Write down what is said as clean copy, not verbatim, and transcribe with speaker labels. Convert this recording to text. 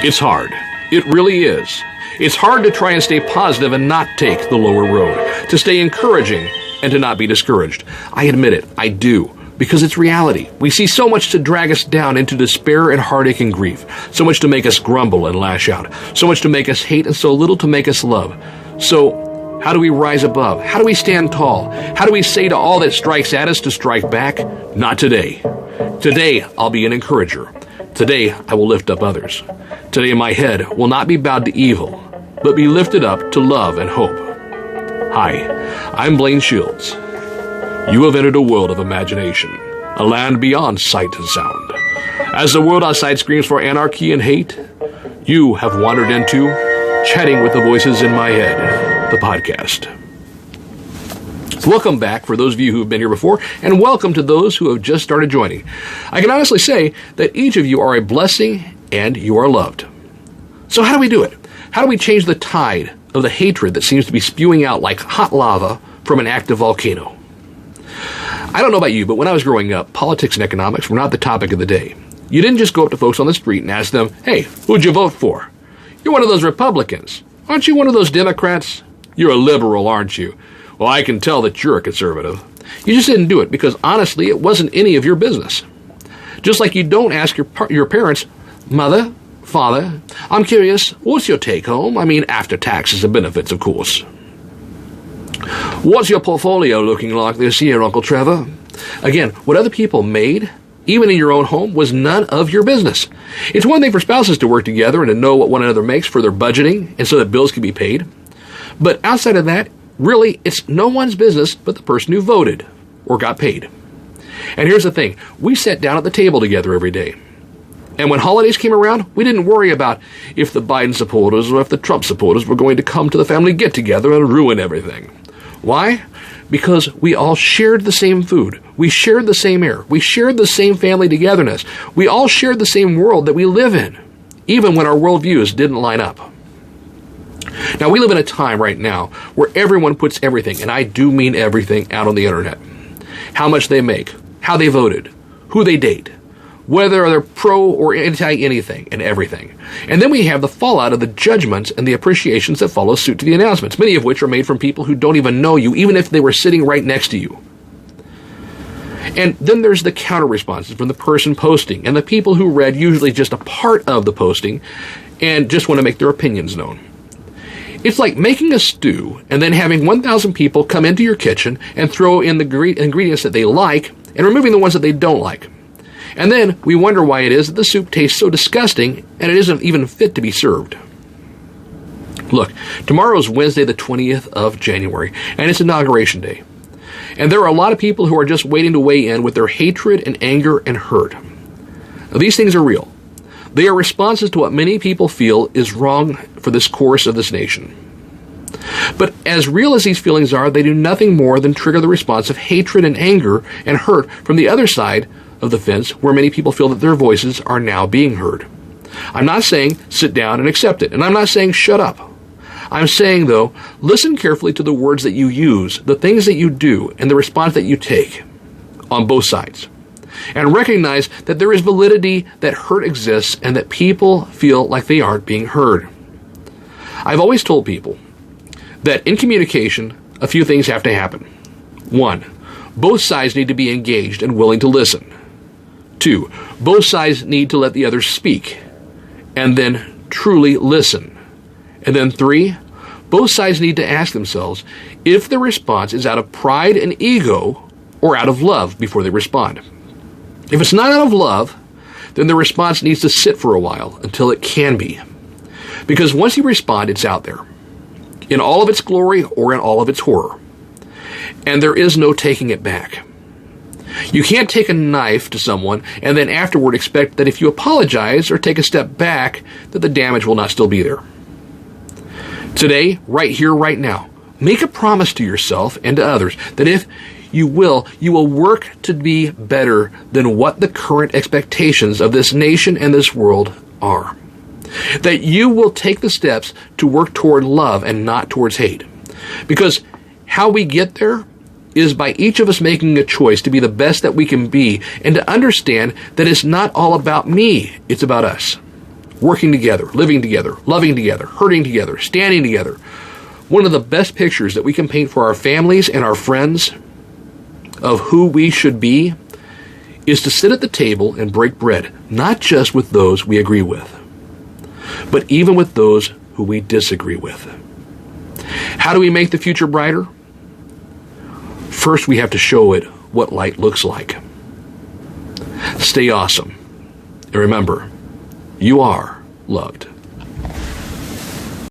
Speaker 1: It's hard. It really is. It's hard to try and stay positive and not take the lower road, to stay encouraging and to not be discouraged. I admit it, I do, because it's reality. We see so much to drag us down into despair and heartache and grief, so much to make us grumble and lash out, so much to make us hate and so little to make us love. So, how do we rise above? How do we stand tall? How do we say to all that strikes at us to strike back? Not today. Today, I'll be an encourager. Today, I will lift up others. Today, my head will not be bowed to evil, but be lifted up to love and hope. Hi, I'm Blaine Shields. You have entered a world of imagination, a land beyond sight and sound. As the world outside screams for anarchy and hate, you have wandered into Chatting with the Voices in My Head, the podcast. Welcome back for those of you who have been here before, and welcome to those who have just started joining. I can honestly say that each of you are a blessing and you are loved. So how do we do it? How do we change the tide of the hatred that seems to be spewing out like hot lava from an active volcano? I don't know about you, but when I was growing up, politics and economics were not the topic of the day. You didn't just go up to folks on the street and ask them, "Hey, who'd you vote for? You're one of those Republicans. Aren't you one of those Democrats? You're a liberal, aren't you? Well, I can tell that you're a conservative." You just didn't do it because, honestly, it wasn't any of your business. Just like you don't ask your parents, "Mother, Father, I'm curious, what's your take-home? I mean, after taxes and benefits, of course. What's your portfolio looking like this year, Uncle Trevor?" Again, what other people made, even in your own home, was none of your business. It's one thing for spouses to work together and to know what one another makes for their budgeting and so that bills can be paid. But outside of that, really, it's no one's business but the person who voted or got paid. And here's the thing. We sat down at the table together every day. And when holidays came around, we didn't worry about if the Biden supporters or if the Trump supporters were going to come to the family get-together and ruin everything. Why? Because we all shared the same food. We shared the same air. We shared the same family togetherness. We all shared the same world that we live in, even when our worldviews didn't line up. Now, we live in a time right now where everyone puts everything, and I do mean everything, out on the internet. How much they make, how they voted, who they date, whether they're pro or anti-anything and everything. And then we have the fallout of the judgments and the appreciations that follow suit to the announcements, many of which are made from people who don't even know you, even if they were sitting right next to you. And then there's the counter responses from the person posting and the people who read usually just a part of the posting and just want to make their opinions known. It's like making a stew and then having 1,000 people come into your kitchen and throw in the ingredients that they like and removing the ones that they don't like. And then we wonder why it is that the soup tastes so disgusting and it isn't even fit to be served. Look, tomorrow is Wednesday the 20th of January, and it's Inauguration Day. And there are a lot of people who are just waiting to weigh in with their hatred and anger and hurt. Now, these things are real. They are responses to what many people feel is wrong for this course of this nation. But as real as these feelings are, they do nothing more than trigger the response of hatred and anger and hurt from the other side of the fence, where many people feel that their voices are now being heard. I'm not saying sit down and accept it, and I'm not saying shut up. I'm saying, though, listen carefully to the words that you use, the things that you do, and the response that you take on both sides. And recognize that there is validity, that hurt exists, and that people feel like they aren't being heard. I've always told people that in communication, a few things have to happen. 1, both sides need to be engaged and willing to listen. 2, both sides need to let the other speak, and then truly listen. And then 3, both sides need to ask themselves if the response is out of pride and ego or out of love before they respond. If it's not out of love, then the response needs to sit for a while until it can be. Because once you respond, it's out there, in all of its glory or in all of its horror. And there is no taking it back. You can't take a knife to someone and then afterward expect that if you apologize or take a step back, that the damage will not still be there. Today, right here, right now, make a promise to yourself and to others that if you will work to be better than what the current expectations of this nation and this world are. That you will take the steps to work toward love and not towards hate. Because how we get there is by each of us making a choice to be the best that we can be and to understand that it's not all about me, it's about us. working together, living together, loving together, hurting together, standing together. One of the best pictures that we can paint for our families and our friends of who we should be is to sit at the table and break bread, not just with those we agree with, but even with those who we disagree with. How do we make the future brighter? First, we have to show it what light looks like. Stay awesome. And remember, you are loved.